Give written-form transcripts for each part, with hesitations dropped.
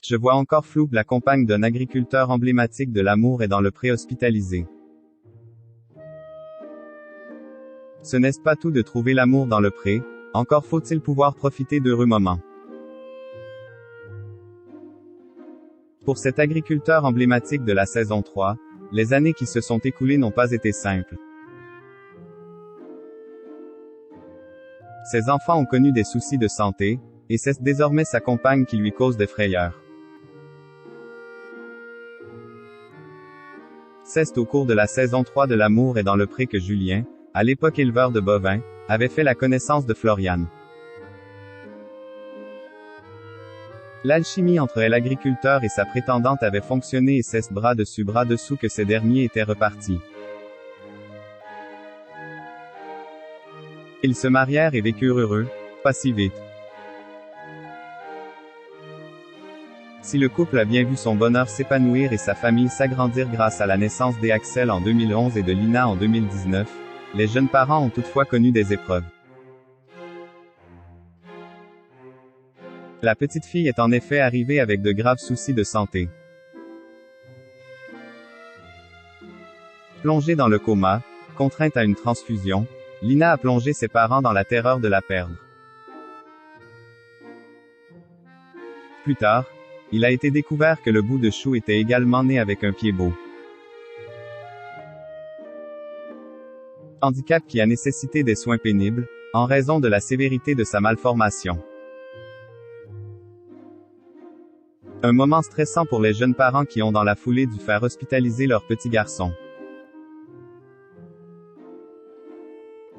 Je vois encore flou, la compagne d'un agriculteur emblématique de l'amour est dans le pré hospitalisé. Ce n'est pas tout de trouver l'amour dans le pré, encore faut-il pouvoir profiter d'heureux moments. Pour cet agriculteur emblématique de la saison 3, les années qui se sont écoulées n'ont pas été simples. Ses enfants ont connu des soucis de santé, et c'est désormais sa compagne qui lui cause des frayeurs. C'est au cours de la saison 3 de l'amour et dans le pré que Julien, à l'époque éleveur de bovins, avait fait la connaissance de Floriane. L'alchimie entre l'agriculteur et sa prétendante avait fonctionné et c'est bras dessus bras dessous que ces derniers étaient repartis. Ils se marièrent et vécurent heureux, pas si vite. Si le couple a bien vu son bonheur s'épanouir et sa famille s'agrandir grâce à la naissance d'Axel en 2011 et de Lina en 2019, les jeunes parents ont toutefois connu des épreuves. La petite fille est en effet arrivée avec de graves soucis de santé. Plongée dans le coma, contrainte à une transfusion, Lina a plongé ses parents dans la terreur de la perdre. Plus tard, il a été découvert que le bout de chou était également né avec un pied beau. Handicap qui a nécessité des soins pénibles, en raison de la sévérité de sa malformation. Un moment stressant pour les jeunes parents qui ont dans la foulée dû faire hospitaliser leur petit garçon.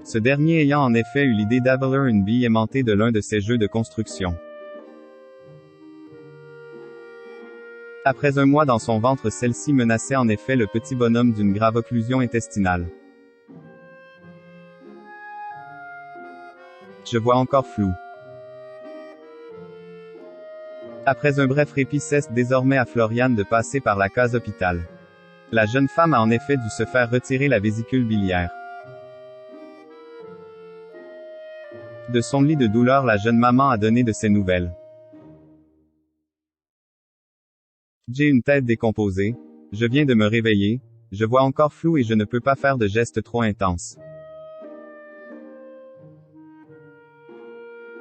Ce dernier ayant en effet eu l'idée d'abolir une bille aimantée de l'un de ses jeux de construction. Après un mois dans son ventre, celle-ci menaçait en effet le petit bonhomme d'une grave occlusion intestinale. Je vois encore flou. Après un bref répit, c'est désormais à Floriane de passer par la case hôpital. La jeune femme a en effet dû se faire retirer la vésicule biliaire. De son lit de douleur, la jeune maman a donné de ses nouvelles. J'ai une tête décomposée, je viens de me réveiller, je vois encore flou et je ne peux pas faire de gestes trop intenses.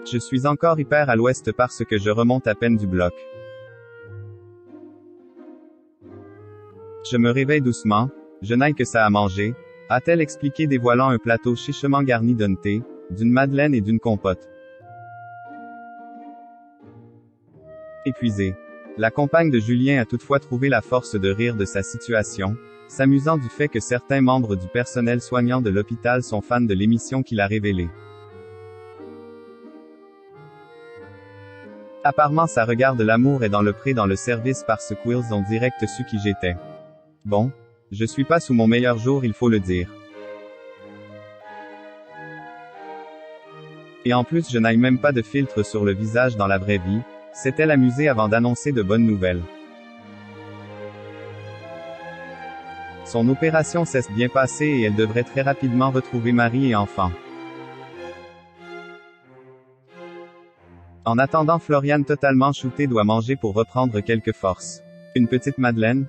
Je suis encore hyper à l'ouest parce que je remonte à peine du bloc. Je me réveille doucement, je n'aille que ça à manger, a-t-elle expliqué dévoilant un plateau chichement garni d'un thé, d'une madeleine et d'une compote. Épuisée. La compagne de Julien a toutefois trouvé la force de rire de sa situation, s'amusant du fait que certains membres du personnel soignant de l'hôpital sont fans de l'émission qu'il a révélée. Apparemment ça regarde l'amour est dans le pré dans le service parce qu'ils ont direct su qui j'étais. Bon, je suis pas sous mon meilleur jour, il faut le dire. Et en plus je n'aille même pas de filtre sur le visage dans la vraie vie, s'est-elle amusée avant d'annoncer de bonnes nouvelles. Son opération s'est bien passée et elle devrait très rapidement retrouver mari et enfant. En attendant, Floriane totalement shootée doit manger pour reprendre quelques forces. Une petite madeleine,